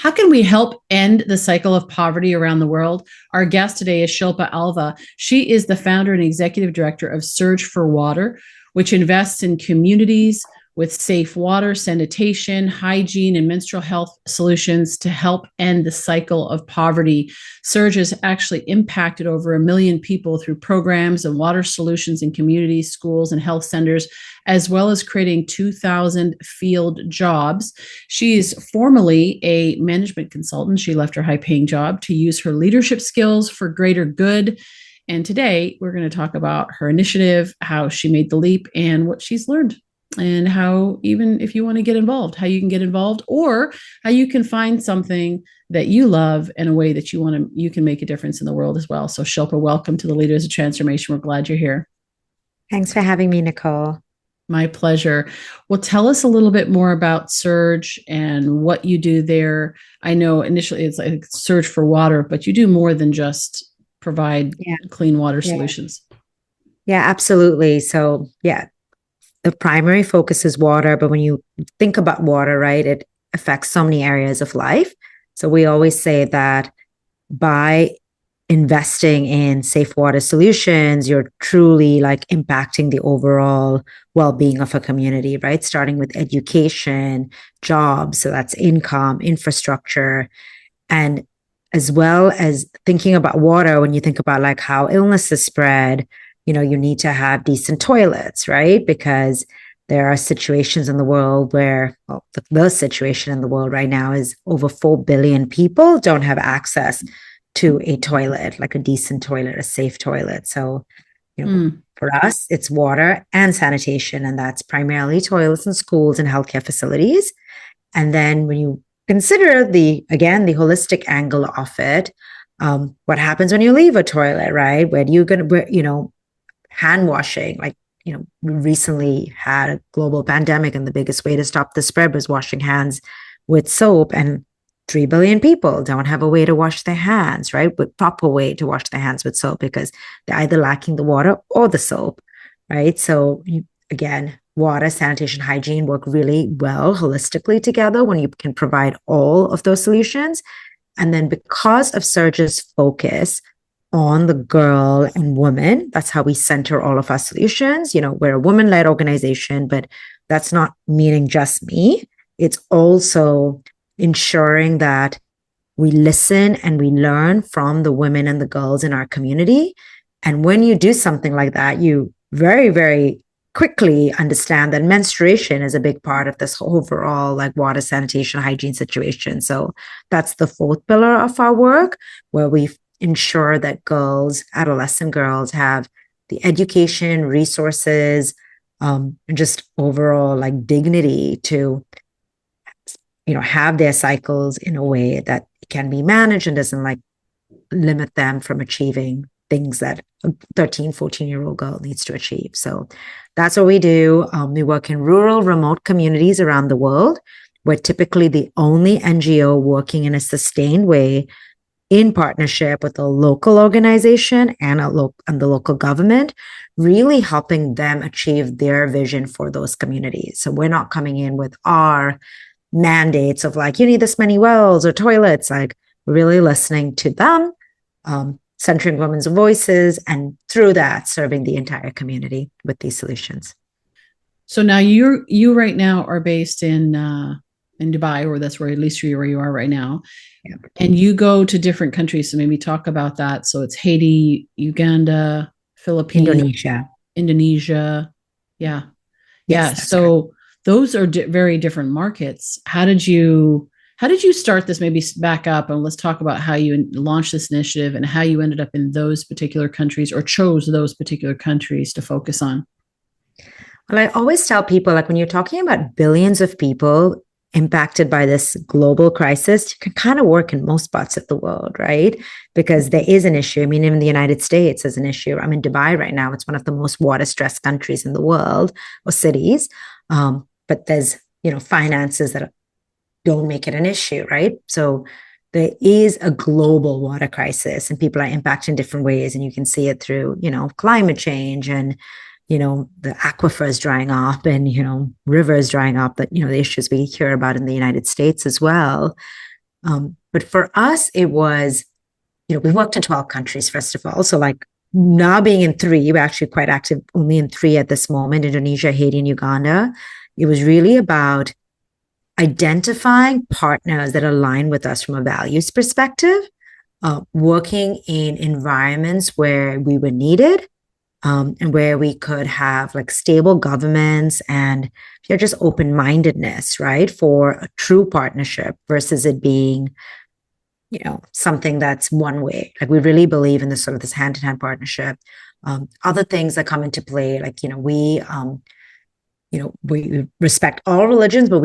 How can we help end the cycle of poverty around the world? Our guest today is Shilpa Alva. She is the founder and executive director of Surge for Water, which invests in communities with safe water, sanitation, hygiene, and menstrual health solutions to help end the cycle of poverty. Surge has actually impacted over 1 million people through programs and water solutions in communities, schools, and health centers, as well as creating 2,000 field jobs. She is formerly a management consultant. She left her high-paying job to use her leadership skills for greater good. And today we're going to talk about her initiative, how she made the leap, and what she's learned, and how, even if you want to get involved, how you can get involved, or how you can find something that you love in a way that you can make a difference in the world as well. So Shilpa, welcome to the Leaders of Transformation. We're glad you're here. Thanks for having me, Nicole. My pleasure. Well, tell us a little bit more about Surge and what you do there. I know initially it's like Surge for Water, but you do more than just provide clean water solutions. Yeah, absolutely. So the primary focus is water, but when you think about water, right, it affects so many areas of life. So we always say that by investing in safe water solutions, you're truly like impacting the overall well-being of a community, right? Starting with education, jobs, so that's income, infrastructure, and as well as thinking about water, when you think about like how illnesses spread, you need to have decent toilets, right? Because there are situations in the world where, the situation in the world right now is over 4 billion people don't have access to a toilet, like a decent toilet, a safe toilet. So, for us, it's water and sanitation, and that's primarily toilets in schools and healthcare facilities. And then when you consider the holistic angle of it, what happens when you leave a toilet, right? Where do you going hand washing, we recently had a global pandemic, and the biggest way to stop the spread was washing hands with soap, and 3 billion people don't have a way to wash their hands, right? With proper way to wash their hands with soap, because they're either lacking the water or the soap, right? So water, sanitation, hygiene work really well holistically together when you can provide all of those solutions. And then because of Surge's focus on the girl and woman, that's how we center all of our solutions. We're a woman-led organization, but that's not meaning just me. It's also ensuring that we listen and we learn from the women and the girls in our community. And when you do something like that, you very, very quickly understand that menstruation is a big part of this overall like water, sanitation, hygiene situation. So that's the fourth pillar of our work, where we ensure that adolescent girls have the education, resources, and just overall like dignity to, have their cycles in a way that can be managed and doesn't like limit them from achieving things that a 13, 14-year-old girl needs to achieve. So that's what we do. We work in rural, remote communities around the world. We're typically the only NGO working in a sustained way in partnership with a local organization and the local government, really helping them achieve their vision for those communities. So we're not coming in with our mandates of like, you need this many wells or toilets. Like, we're really listening to them, centering women's voices, and through that, serving the entire community with these solutions. So now you right now are based in Dubai, or that's where at least where you are right now. Yeah. And you go to different countries. So maybe talk about that. So it's Haiti, Uganda, Philippines, Indonesia. Yeah. Yes, so those are very different markets. How did you start this? Maybe back up and let's talk about how you launched this initiative and how you ended up in those particular countries, or chose those particular countries to focus on. Well, I always tell people, like, when you're talking about billions of people impacted by this global crisis, you can kind of work in most parts of the world, right? Because there is an issue. I mean, even the United States is an issue. I'm in Dubai right now. It's one of the most water-stressed countries in the world, or cities. But there's, finances that don't make it an issue, right? So there is a global water crisis, and people are impacted in different ways. And you can see it through, climate change and, the aquifers drying up and, rivers drying up, that, the issues we hear about in the United States as well. But for us, it was, we worked in 12 countries, first of all. So like now being in three, we're actually quite active only in three at this moment, Indonesia, Haiti, and Uganda. It was really about identifying partners that align with us from a values perspective, working in environments where we were needed, and where we could have like stable governments and just open-mindedness, right, for a true partnership versus it being, something that's one way. Like we really believe in this sort of this hand-in-hand partnership. Other things that come into play, like, we respect all religions, but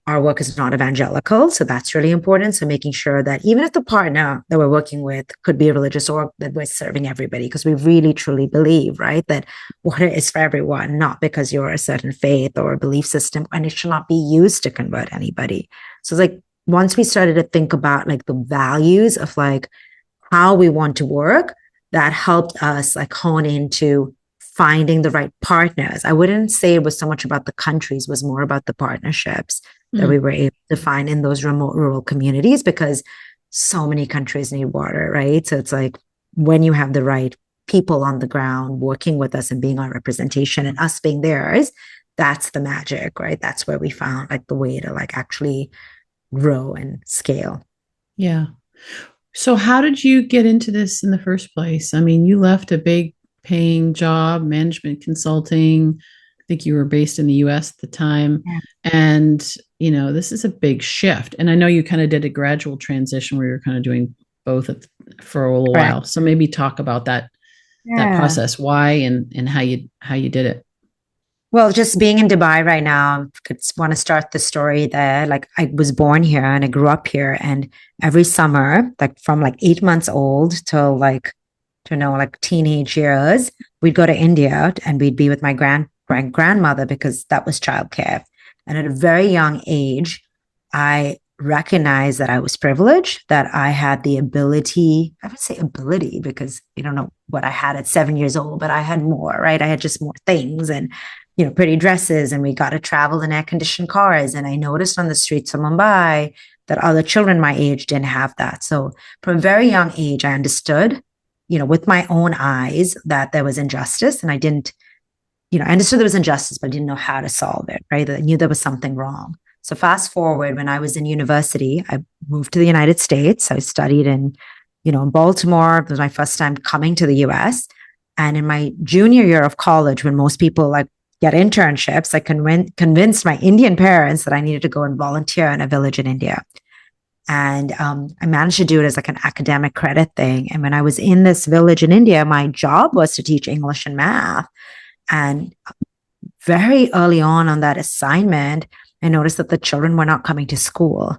our work is not evangelical. So that's really important. So making sure that even if the partner that we're working with could be religious, or that we're serving everybody, because we really truly believe, right, that water is for everyone, not because you're a certain faith or a belief system, and it should not be used to convert anybody. So it's like, once we started to think about like the values of like how we want to work, that helped us like hone into finding the right partners. I wouldn't say it was so much about the countries, it was more about the partnerships that we were able to find in those remote rural communities, because so many countries need water, right? So it's like, when you have the right people on the ground working with us and being our representation and us being theirs, that's the magic, right? That's where we found like the way to like actually grow and scale. Yeah. So how did you get into this in the first place? I mean, you left a big paying job, management consulting. I think you were based in the US at the time. Yeah. And, this is a big shift. And I know you kind of did a gradual transition where you're kind of doing both for a little while. So maybe talk about that process, why and how you did it. Well, just being in Dubai right now, I want to start the story there. Like I was born here and I grew up here, and every summer, like from like 8 months old till like teenage years, we'd go to India and we'd be with my grandmother, because that was childcare. And at a very young age, I recognized that I was privileged, that I had the ability, I would say ability, because you don't know what I had at 7 years old, but I had more, right? I had just more things and, pretty dresses, and we got to travel in air-conditioned cars. And I noticed on the streets of Mumbai that other children my age didn't have that. So from a very young age, I understood, with my own eyes, that there was injustice. And I didn't, I understood there was injustice, but I didn't know how to solve it, right? I knew there was something wrong. So fast forward, when I was in university, I moved to the United States. I studied in Baltimore. It was my first time coming to the US. And in my junior year of college, when most people like get internships, I convinced my Indian parents that I needed to go and volunteer in a village in India. And I managed to do it as like an academic credit thing. And when I was in this village in India, my job was to teach English and math. And very early on that assignment, I noticed that the children were not coming to school.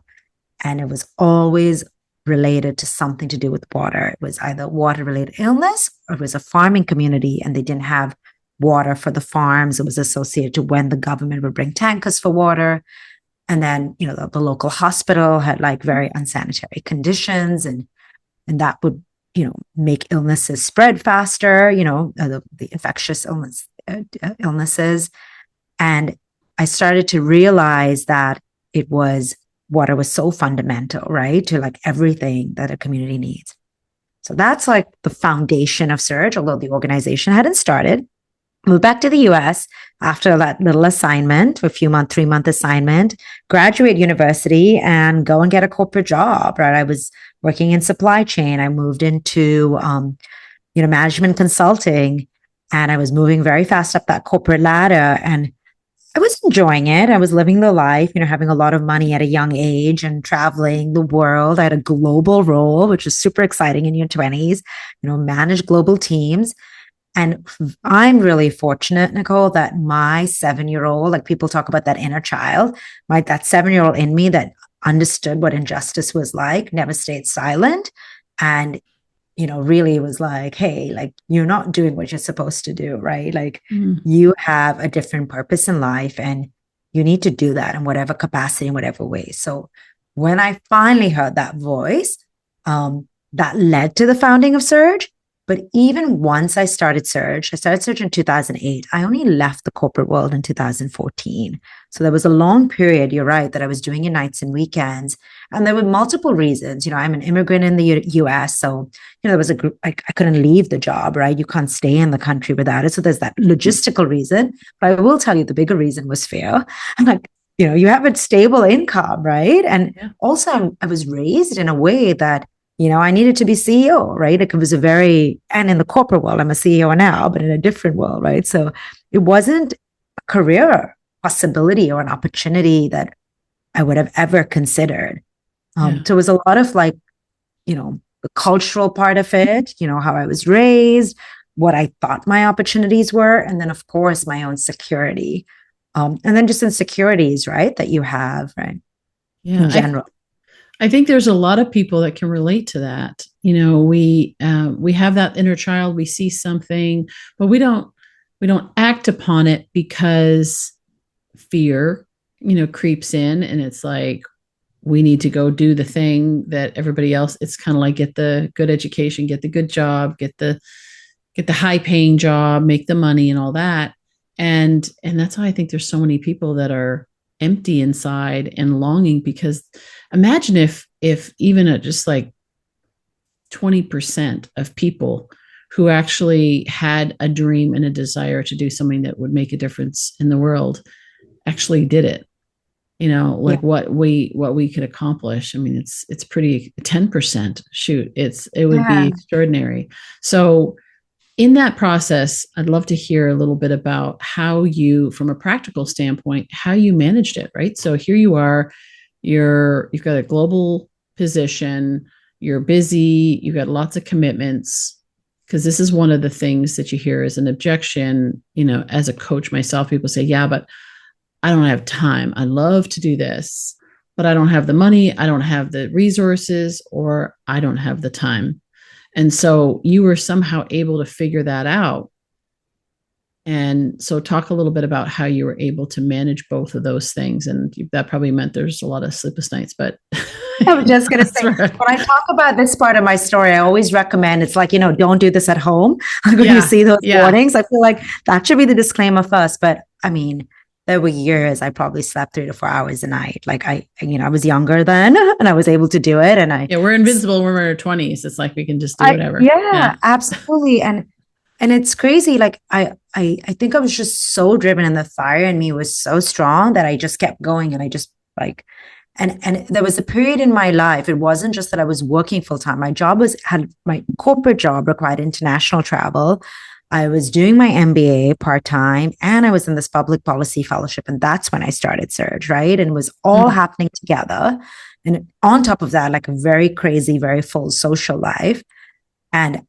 And it was always related to something to do with water. It was either water-related illness, or it was a farming community and they didn't have water for the farms. It was associated to when the government would bring tankers for water. And then, the local hospital had like very unsanitary conditions, and that would, make illnesses spread faster, the infectious illnesses. And I started to realize that water was so fundamental, right, to like everything that a community needs. So that's like the foundation of Surge, although the organization hadn't started. Moved back to the US after that little assignment, a 3-month assignment, graduate university, and go and get a corporate job, right? I was working in supply chain. I moved into, management consulting, and I was moving very fast up that corporate ladder, and I was enjoying it. I was living the life, having a lot of money at a young age and traveling the world. I had a global role, which is super exciting in your 20s, manage global teams. And I'm really fortunate, Nicole, that my 7-year-old, like people talk about that inner child, right? That 7-year-old in me that understood what injustice was like, never stayed silent. And, really was like, hey, like you're not doing what you're supposed to do, right? Like you have a different purpose in life and you need to do that in whatever capacity, in whatever way. So when I finally heard that voice, that led to the founding of Surge. But even once I started Surge in 2008. I only left the corporate world in 2014. So there was a long period, you're right, that I was doing it nights and weekends. And there were multiple reasons. I'm an immigrant in the US. So, there was a group, I couldn't leave the job, right? You can't stay in the country without it. So there's that logistical reason. But I will tell you the bigger reason was fear. I'm like, you have a stable income, right? And also I was raised in a way that I needed to be CEO, right? Like it was and in the corporate world, I'm a CEO now, but in a different world, right? So it wasn't a career possibility or an opportunity that I would have ever considered. So it was a lot of like, the cultural part of it, how I was raised, what I thought my opportunities were, and then of course my own security. And then just insecurities, right? That you have, right? Yeah. In general. I think there's a lot of people that can relate to that. We have that inner child. We see something, but we don't act upon it because fear, creeps in, and it's like we need to go do the thing that everybody else. It's kind of like get the good education, get the good job, get the high paying job, make the money, and all that. And that's why I think there's so many people that are empty inside and longing, because imagine if even at just like 20% of people who actually had a dream and a desire to do something that would make a difference in the world actually did it, what we could accomplish. I mean, it's pretty 10%. Shoot, it would be extraordinary. So in that process, I'd love to hear a little bit about how you, from a practical standpoint, how you managed it, right? So here you are, you've got a global position, you're busy, you've got lots of commitments, because this is one of the things that you hear as an objection, as a coach myself, people say, yeah, but I don't have time. I love to do this, but I don't have the money, I don't have the resources, or I don't have the time. And so you were somehow able to figure that out. And so talk a little bit about how you were able to manage both of those things. And that probably meant there's a lot of sleepless nights, but I was just going to say, right. When I talk about this part of my story, I always recommend, it's like, don't do this at home. Like when you see those warnings, I feel like that should be the disclaimer first. But I mean, there were years I probably slept 3 to 4 hours a night. Like I was younger then and I was able to do it. And we're invincible when we're in our 20s. It's like, we can just do whatever. Absolutely. And it's crazy. Like I think I was just so driven, and the fire in me was so strong that I just kept going. And I just like, and there was a period in my life. It wasn't just that I was working full time. My corporate job required international travel. I was doing my MBA part-time, and I was in this public policy fellowship. And that's when I started Surge, right? And it was all happening together. And on top of that, like a very crazy, very full social life. And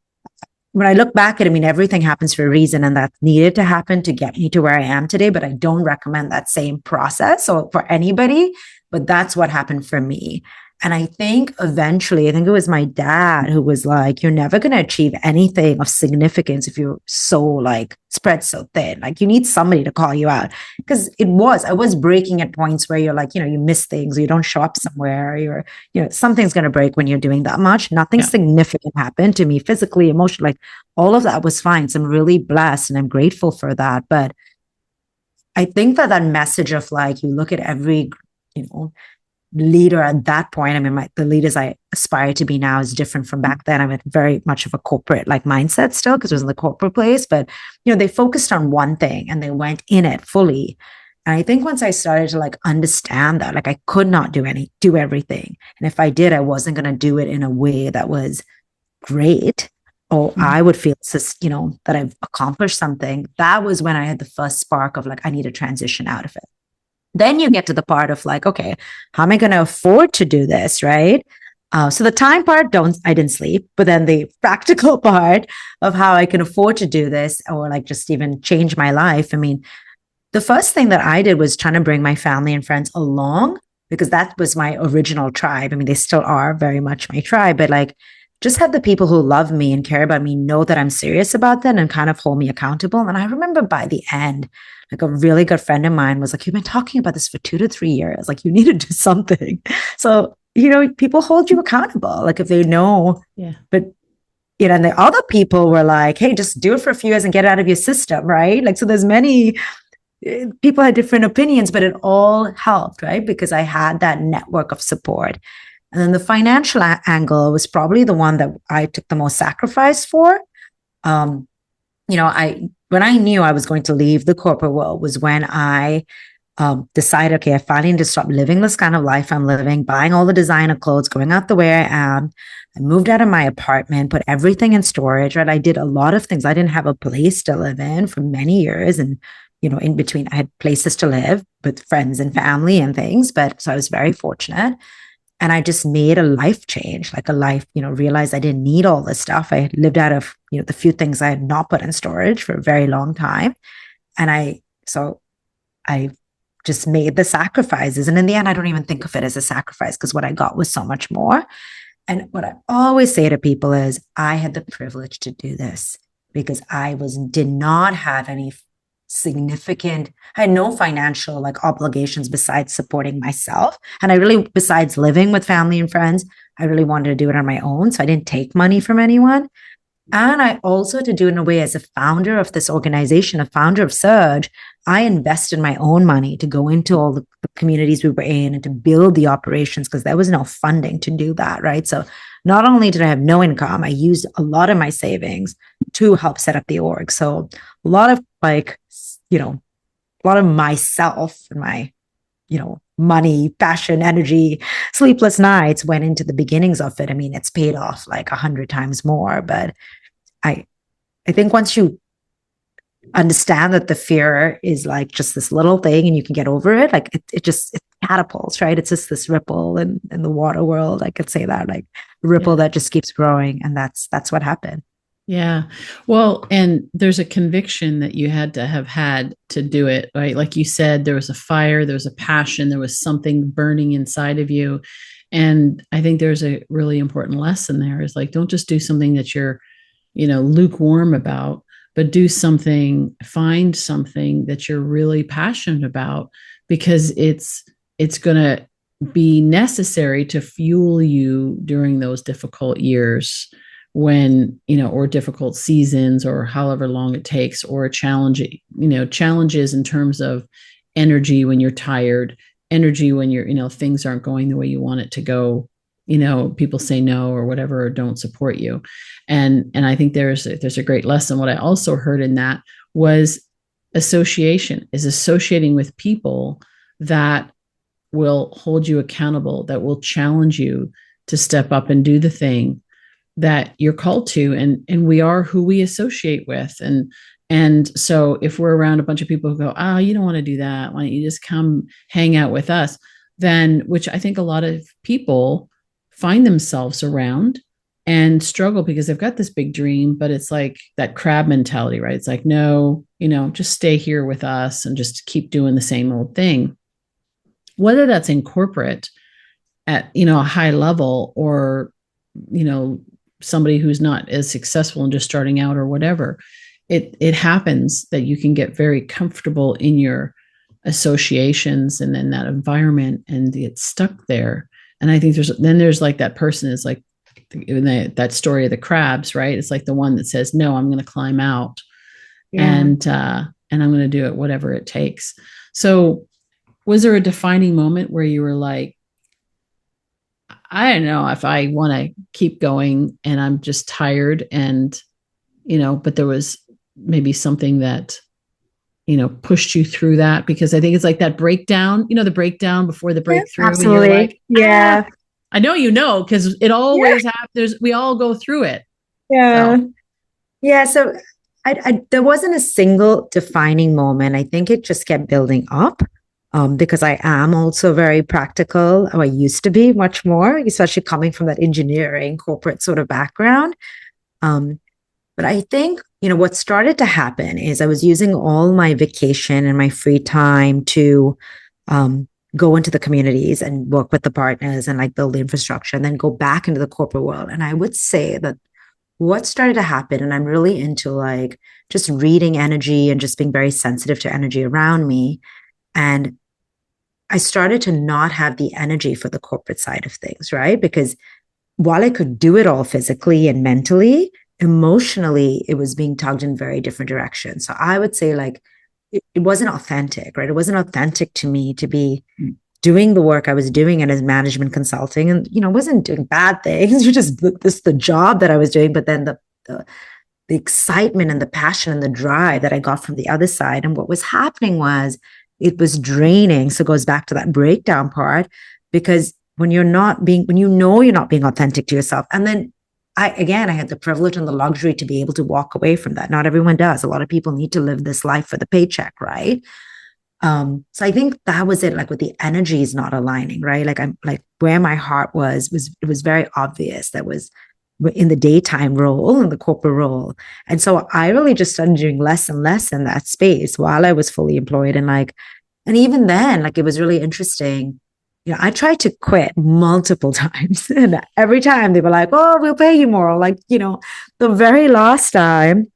when I look back at it, I mean, everything happens for a reason, and that needed to happen to get me to where I am today. But I don't recommend that same process for anybody, but that's what happened for me. And I think eventually, it was my dad who was like, you're never going to achieve anything of significance if you're so like spread so thin. Like you need somebody to call you out, because I was breaking at points where you're like, you miss things, or you don't show up somewhere, something's going to break when you're doing that much. Nothing significant happened to me physically, emotionally, like all of that was fine. So I'm really blessed and I'm grateful for that. But I think that message of like, you look at every, leader at that point. I mean, the leaders I aspire to be now is different from back then. I'm in very much of a corporate like mindset still, because it was in the corporate place, but they focused on one thing and they went in it fully. And I think once I started to like understand that, like I could not do everything. And if I did, I wasn't going to do it in a way that was great, or I would feel that I've accomplished something. That was when I had the first spark of like, I need to transition out of it. Then you get to the part of like, okay, how am I going to afford to do this, right? So the time part, I didn't sleep, but then the practical part of how I can afford to do this, or like just even change my life. I mean, the first thing that I did was trying to bring my family and friends along, because that was my original tribe. I mean, they still are very much my tribe, but like just have the people who love me and care about me know that I'm serious about that and kind of hold me accountable. And I remember by the end, like a really good friend of mine was like, you've been talking about this for 2 to 3 years. Like you need to do something. So, people hold you accountable. Like if they know, but and the other people were like, hey, just do it for a few years and get it out of your system, right? Like, so there's many people had different opinions, but it all helped, right? Because I had that network of support. And then the financial angle was probably the one that I took the most sacrifice for. Um, when I knew I was going to leave the corporate world was when I decided, okay, I finally need to stop living this kind of life I'm living, buying all the designer clothes, going out the way I am. I moved out of my apartment, put everything in storage, right? I did a lot of things. I didn't have a place to live in for many years. And, in between, I had places to live with friends and family and things. But so I was very fortunate. And I just made a life change, like a life, realized I didn't need all this stuff. I lived out of, the few things I had not put in storage for a very long time. And I just made the sacrifices. And in the end, I don't even think of it as a sacrifice because what I got was so much more. And what I always say to people is I had the privilege to do this because did not have any I had no financial like obligations besides supporting myself. And besides living with family and friends, I really wanted to do it on my own. So I didn't take money from anyone. And I also had to do it in a way as a founder of this organization, a founder of Surge. I invested my own money to go into all the communities we were in and to build the operations because there was no funding to do that, right? So not only did I have no income, I used a lot of my savings to help set up the org. So a lot of a lot of myself and my, money, passion, energy, sleepless nights went into the beginnings of it. I mean, it's paid off like 100 times more, but I think once you understand that the fear is like just this little thing and you can get over it, like it catapults, right? It's just this ripple in the water world. I could say that, like a ripple that just keeps growing. And that's what happened. Yeah. Well, and there's a conviction that you had to have had to do it, right? Like you said, there was a fire, there was a passion, there was something burning inside of you. And I think there's a really important lesson there is like, don't just do something that you're, lukewarm about, but find something that you're really passionate about because it's going to be necessary to fuel you during those difficult years when, or difficult seasons or however long it takes, or challenges in terms of energy when you're tired, energy when things aren't going the way you want it to go, people say no or whatever, or don't support you. And I think there's a great lesson. What I also heard in that was associating with people that will hold you accountable, that will challenge you to step up and do the thing that you're called to, and we are who we associate with. And so if we're around a bunch of people who go, oh, you don't want to do that, why don't you just come hang out with us? Then, which I think a lot of people find themselves around and struggle because they've got this big dream, but it's like that crab mentality, right? It's like, no, just stay here with us and just keep doing the same old thing. Whether that's in corporate at, a high level, or, somebody who's not as successful and just starting out or whatever, it happens that you can get very comfortable in your associations and in that environment and get stuck there. And I think there's like that person is like that story of the crabs, right? It's like the one that says, no, I'm going to climb out and I'm going to do it, whatever it takes. So was there a defining moment where you were like, I don't know if I want to keep going and I'm just tired and, but there was maybe something that, pushed you through that? Because I think it's like that breakdown, the breakdown before the breakthrough. Absolutely. Like, I know, because it always happens. We all go through it. Yeah. So. Yeah. So there wasn't a single defining moment. I think it just kept building up. Because I am also very practical. I used to be much more, especially coming from that engineering corporate sort of background. But I think, what started to happen is I was using all my vacation and my free time to go into the communities and work with the partners and like build the infrastructure and then go back into the corporate world. And I would say that what started to happen, and I'm really into like just reading energy and just being very sensitive to energy around me. And I started to not have the energy for the corporate side of things, right? Because while I could do it all physically and mentally, emotionally, it was being tugged in very different directions. So I would say like it wasn't authentic, right? It wasn't authentic to me to be doing the work I was doing and as management consulting, and wasn't doing bad things. Just this the job that I was doing, but then the excitement and the passion and the drive that I got from the other side. And what was happening was it was draining. So it goes back to that breakdown part, because when you're not being authentic to yourself, and then I had the privilege and the luxury to be able to walk away from that. Not everyone does. A lot of people need to live this life for the paycheck, right? So I think that was it, like with the energies not aligning, right? Like I'm like where my heart was it was very obvious that was in the daytime role, in the corporate role. And so I really just started doing less and less in that space while I was fully employed. And even then, like it was really interesting. I tried to quit multiple times. And every time they were like, oh, we'll pay you more. Like, the very last time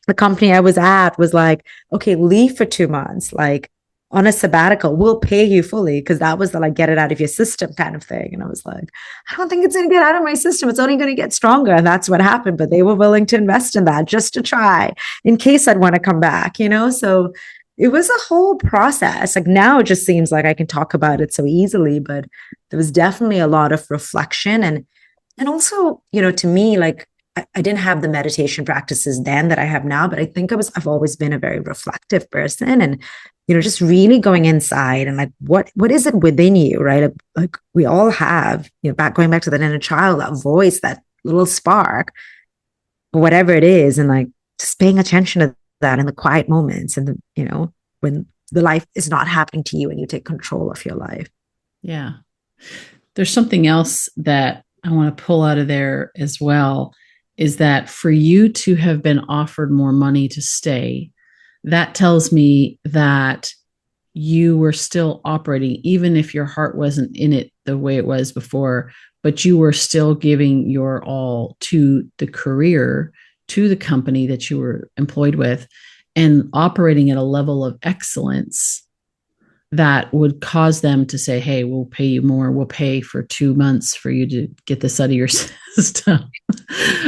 the company I was at was like, okay, leave for 2 months, like on a sabbatical, we'll pay you fully. Cause that was the like, get it out of your system kind of thing. And I was like, I don't think it's going to get out of my system. It's only going to get stronger. And that's what happened. But they were willing to invest in that just to try in case I'd want to come back, So it was a whole process. Like now it just seems like I can talk about it so easily, but there was definitely a lot of reflection and also, to me, like I didn't have the meditation practices then that I have now, but I think I've always been a very reflective person, and just really going inside and like what is it within you, right? Like we all have, going back to that inner child, that voice, that little spark, whatever it is, and like just paying attention to that in the quiet moments and when the life is not happening to you and you take control of your life. Yeah. There's something else that I want to pull out of there as well, is that for you to have been offered more money to stay, that tells me that you were still operating, even if your heart wasn't in it the way it was before, but you were still giving your all to the career, to the company that you were employed with, and operating at a level of excellence that would cause them to say, hey, we'll pay you more. We'll pay for 2 months for you to get this out of your system.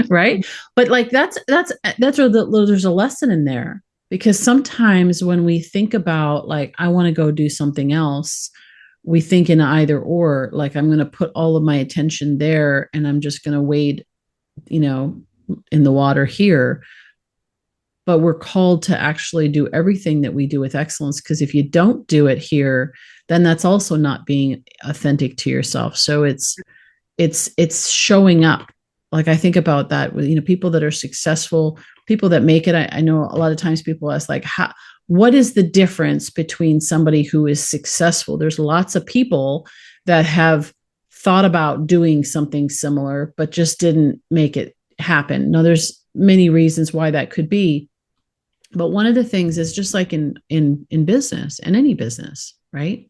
Right. But like, that's where there's a lesson in there, because sometimes when we think about like, I want to go do something else, we think in either or, like, I'm going to put all of my attention there and I'm just going to wade, in the water here. But we're called to actually do everything that we do with excellence, because if you don't do it here, then that's also not being authentic to yourself. So it's showing up. Like I think about that with, people that are successful, people that make it. I know a lot of times people ask like, what is the difference between somebody who is successful? There's lots of people that have thought about doing something similar, but just didn't make it happen. Now there's many reasons why that could be. But one of the things is just like in business and any business, right?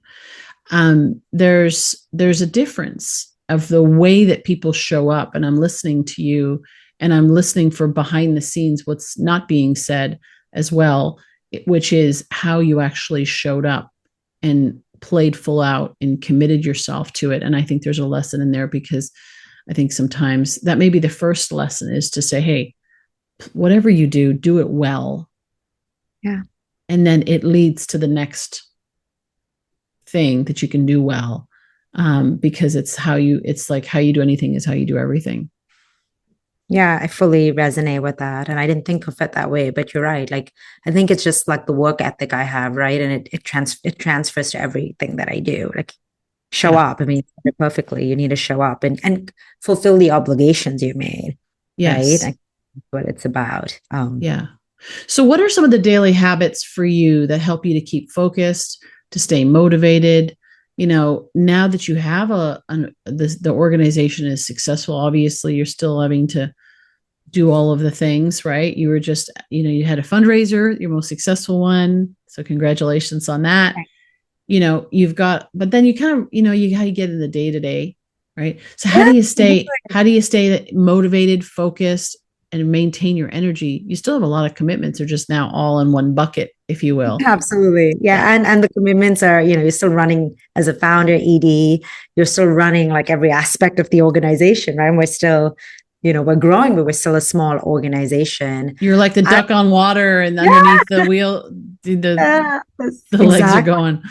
There's a difference of the way that people show up, and I'm listening to you, and I'm listening for behind the scenes, what's not being said as well, which is how you actually showed up and played full out and committed yourself to it. And I think there's a lesson in there, because I think sometimes that may be the first lesson, is to say, hey, whatever you do, do it well. Yeah. And then it leads to the next thing that you can do well. Because it's like how you do anything is how you do everything. Yeah, I fully resonate with that. And I didn't think of it that way, but you're right. Like, I think it's just like the work ethic I have, right? And it transfers to everything that I do. Like, show up. I mean, perfectly, you need to show up and fulfill the obligations you made. Yes. Right? That's what it's about. Yeah. So what are some of the daily habits for you that help you to keep focused, to stay motivated? Now that you have the organization is successful, obviously you're still having to do all of the things, right? You were just, you had a fundraiser, your most successful one. So congratulations on that. Right. You've got, but then you kind of, how you get in the day to day, right? So how do you stay motivated, focused, and maintain your energy? You still have a lot of commitments. They're just now all in one bucket, if you will. Absolutely. Yeah. And the commitments are, you're still running as a founder, ED, you're still running like every aspect of the organization, right? And we're still we're growing, but we're still a small organization. You're like the duck on water, and underneath the wheel, the legs are Exactly. going.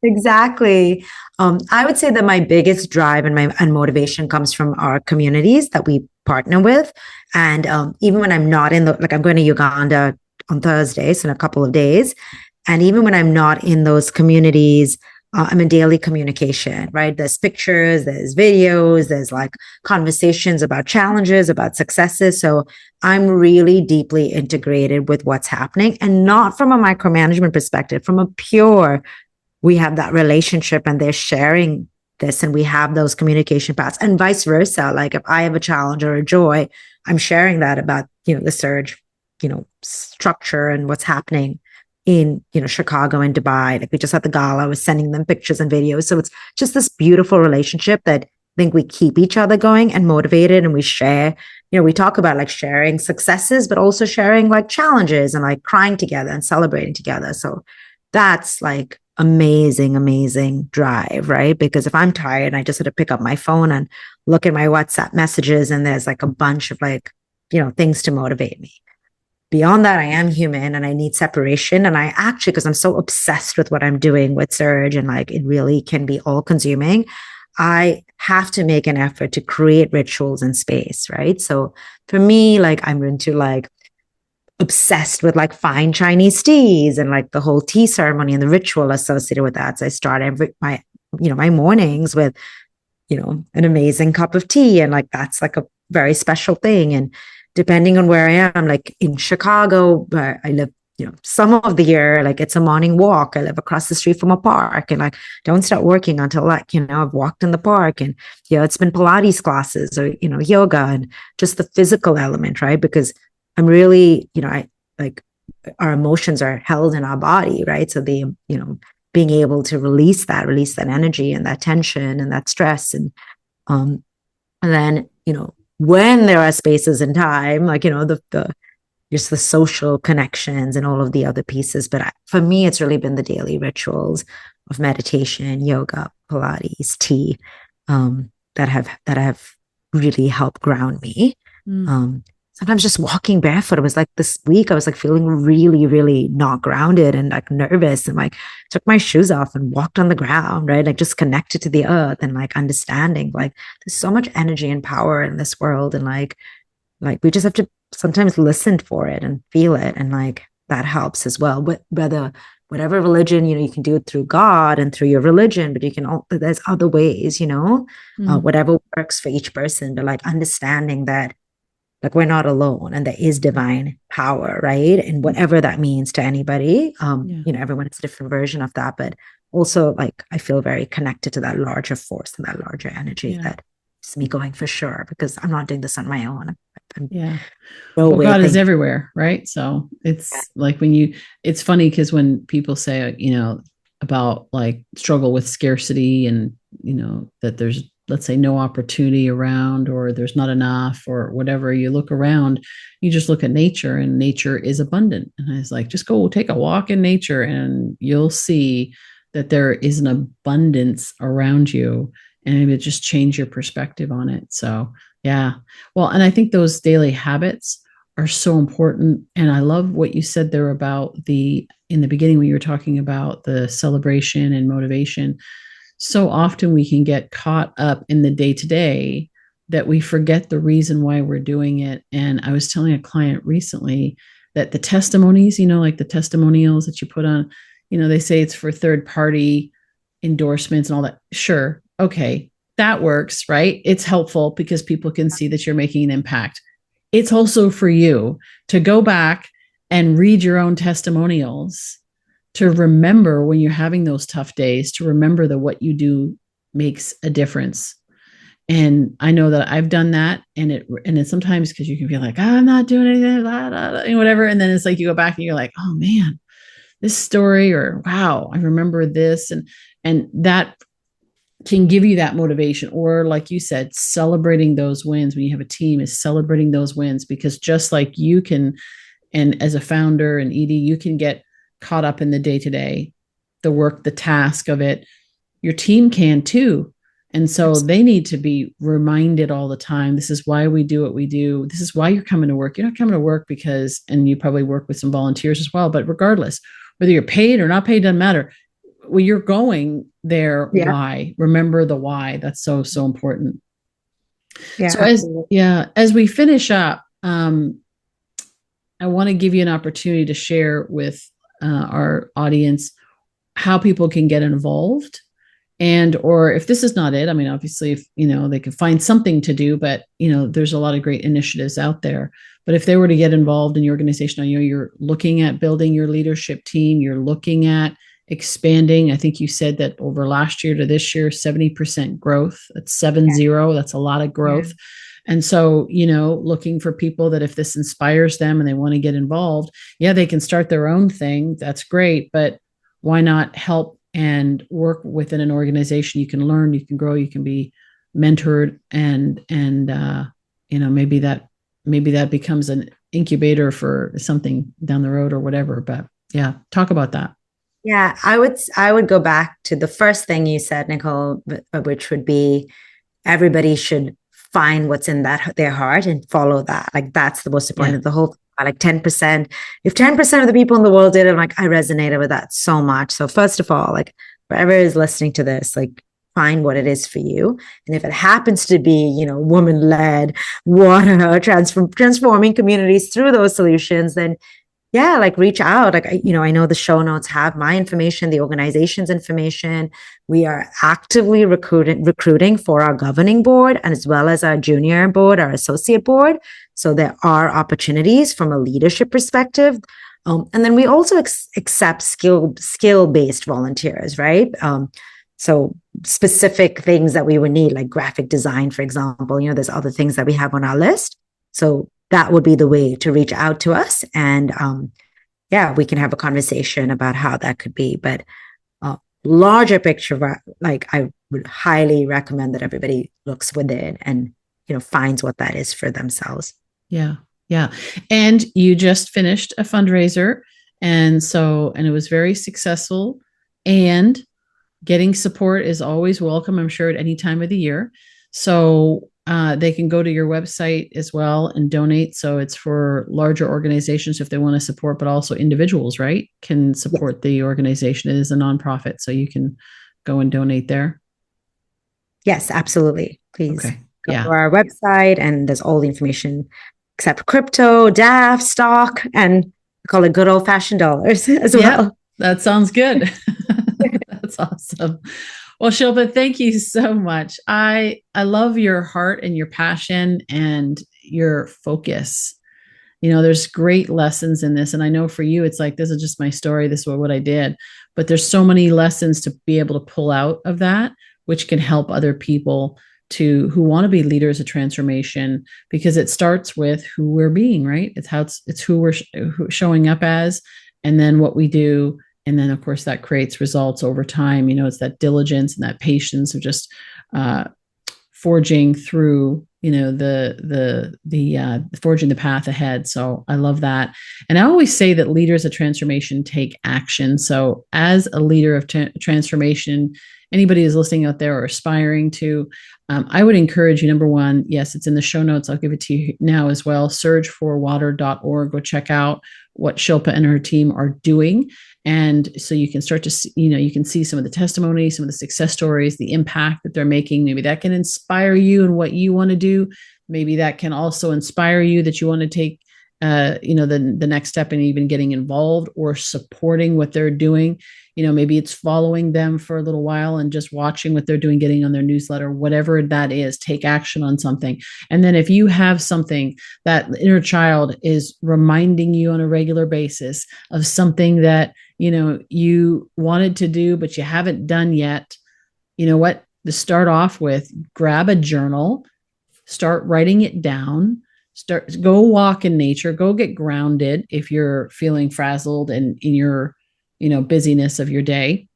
Exactly. I would say that my biggest drive and motivation comes from our communities that we partner with. And even when I'm not I'm going to Uganda on Thursday, so in a couple of days. And even when I'm not in those communities, I'm in daily communication, right? There's pictures, there's videos, there's like conversations about challenges, about successes. So I'm really deeply integrated with what's happening, and not from a micromanagement perspective, from a pure, we have that relationship and they're sharing this and we have those communication paths, and vice versa. Like if I have a challenge or a joy, I'm sharing that about, the surge, structure and what's happening in, Chicago and Dubai. Like we just had the gala, I was sending them pictures and videos. So it's just this beautiful relationship that I think we keep each other going and motivated, and we share, we talk about like sharing successes, but also sharing like challenges and like crying together and celebrating together. So that's like amazing drive, right? Because if I'm tired and I just had to pick up my phone and look at my WhatsApp messages and there's like a bunch of like, things to motivate me. Beyond that, I am human and I need separation. And I actually, because I'm so obsessed with what I'm doing with Surge and like it really can be all consuming, I have to make an effort to create rituals in space, right? So for me, like I'm into like obsessed with like fine Chinese teas and like the whole tea ceremony and the ritual associated with that. So I start my mornings with, an amazing cup of tea. And like, that's like a very special thing. And depending on where I am, like in Chicago, where I live, some of the year, like it's a morning walk. I live across the street from a park, and like don't start working until like, I've walked in the park, and, it's been Pilates classes or, yoga and just the physical element, right? Because I'm really, I like our emotions are held in our body, right? So being able to release that energy and that tension and that stress. And then, when there are spaces in time, like, the just the social connections and all of the other pieces. But for me, it's really been the daily rituals of meditation, yoga, Pilates, tea, that have really helped ground me. Sometimes just walking barefoot. It was like this week, I was like feeling really, really not grounded and like nervous, and like took my shoes off and walked on the ground, right? Like just connected to the earth and like understanding like there's so much energy and power in this world. And like we just have to sometimes listen for it and feel it. And like that helps as well. But whatever religion, you can do it through God and through your religion, but there's other ways, whatever works for each person. But like understanding that like we're not alone and there is divine power, right? And whatever that means to anybody, everyone has a different version of that. But also like I feel very connected to that larger force and that larger energy that is me going for sure, because I'm not doing this on my own. Well, God is everywhere, right? So it's like it's funny because when people say, about like struggle with scarcity and, that there's, let's say, no opportunity around, or there's not enough, or whatever, you look around, you just look at nature, and nature is abundant. And I was like, just go take a walk in nature and you'll see that there is an abundance around you, and it just change your perspective on it. So yeah. Well, and I think those daily habits are so important. And I love what you said there about in the beginning when you were talking about the celebration and motivation. So often we can get caught up in the day to day that we forget the reason why we're doing it. And I was telling a client recently that the testimonies, like the testimonials that you put on, they say it's for third party endorsements and all that. Sure. Okay. That works, right? It's helpful because people can see that you're making an impact. It's also for you to go back and read your own testimonials, to remember when you're having those tough days, to remember that what you do makes a difference. And I know that I've done that. And it's sometimes because you can feel like, I'm not doing anything, blah, blah, blah, and whatever. And then it's like you go back and you're like, oh man, this story, or wow, I remember this. And that can give you that motivation. Or like you said, celebrating those wins when you have a team, is celebrating those wins, because just like you can, and as a founder and Edie, you can get caught up in the day-to-day, the work, the task of it, your team can too. And so they need to be reminded all the time. This is why we do what we do. This is why you're coming to work. You're not coming to work because, and you probably work with some volunteers as well, but regardless, whether you're paid or not paid, doesn't matter. When you're going there, Yeah. why? Remember the why. That's so, so important. Yeah. So as we finish up, I want to give you an opportunity to share with our audience how people can get involved, and or if this is not it, I mean, obviously, if they can find something to do, but there's a lot of great initiatives out there. But if they were to get involved in your organization, you're looking at building your leadership team, you're looking at expanding. I think you said that over last year to this year, 70% growth. That's 70. That's a lot of growth. And so, looking for people that if this inspires them and they want to get involved, they can start their own thing. That's great. But why not help and work within an organization? You can learn, you can grow, you can be mentored, and maybe that becomes an incubator for something down the road or whatever. But talk about that. Yeah, I would go back to the first thing you said, Nicole, which would be everybody should find what's in their heart and follow that. Like that's the most important of the whole. Like 10%. If 10% of the people in the world did it, I resonated with that so much. So first of all, whoever is listening to this, find what it is for you. And if it happens to be, woman-led water, transforming communities through those solutions, then reach out. I know the show notes have my information, the organization's information. We are actively recruiting for our governing board, and as well as our junior board, our associate board. So there are opportunities from a leadership perspective. And then we also accept skill-based volunteers, right? So specific things that we would need, like graphic design, for example, there's other things that we have on our list. So that would be the way to reach out to us. And we can have a conversation about how that could be. But larger picture, I would highly recommend that everybody looks within and, finds what that is for themselves. Yeah. Yeah. And you just finished a fundraiser. And it was very successful, and getting support is always welcome, I'm sure, at any time of the year. So they can go to your website as well and donate. So it's for larger organizations if they want to support, but also individuals, right, can support the organization. It is a nonprofit, so you can go and donate there. Yes, absolutely. Please go to our website, and there's all the information except crypto, DAF, stock, and we call it good old-fashioned dollars as well. That sounds good. That's awesome. Well, Shilpa, thank you so much. I love your heart and your passion and your focus. There's great lessons in this. And I know for you, it's like, this is just my story. This is what I did. But there's so many lessons to be able to pull out of that, which can help other people who want to be leaders of transformation, because it starts with who we're being, right? It's who we're showing up as, and then what we do. And then, of course, that creates results over time. It's that diligence and that patience of just forging through, forging the path ahead. So I love that. And I always say that leaders of transformation take action. So as a leader of transformation, anybody who's listening out there or aspiring to, I would encourage you, number one, yes, it's in the show notes. I'll give it to you now as well. surgeforwater.org. Go check out what Shilpa and her team are doing. And so you can start to see, you can see some of the testimonies, some of the success stories, the impact that they're making. Maybe that can inspire you in what you want to do. Maybe that can also inspire you that you want to take, the next step in even getting involved or supporting what they're doing. Maybe it's following them for a little while and just watching what they're doing, getting on their newsletter, whatever that is, take action on something. And then if you have something that inner child is reminding you on a regular basis of something that, you wanted to do, but you haven't done yet, to start off with, grab a journal, start writing it down. Go walk in nature, go get grounded if you're feeling frazzled and in your, busyness of your day.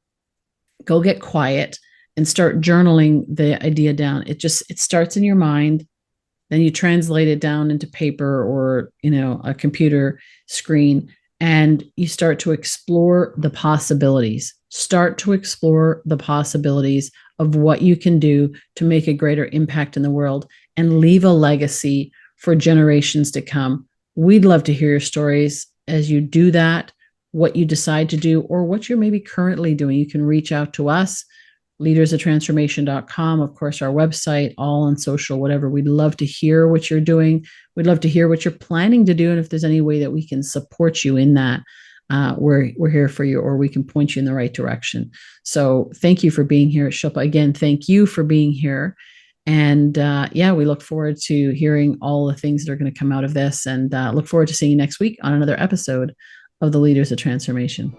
Go get quiet and start journaling the idea down. It starts in your mind, then you translate it down into paper or, a computer screen, and you start to explore the possibilities. start to explore the possibilities of what you can do to make a greater impact in the world and leave a legacy for generations to come. We'd love to hear your stories as you do that, what you decide to do, or what you're maybe currently doing. You can reach out to us, leadersoftransformation.com, of course, our website, all on social, whatever. We'd love to hear what you're doing. We'd love to hear what you're planning to do. And if there's any way that we can support you in that, we're here for you, or we can point you in the right direction. So thank you for being here, Shilpa. Again, thank you for being here. And yeah, we look forward to hearing all the things that are going to come out of this, and look forward to seeing you next week on another episode of the Leaders of Transformation.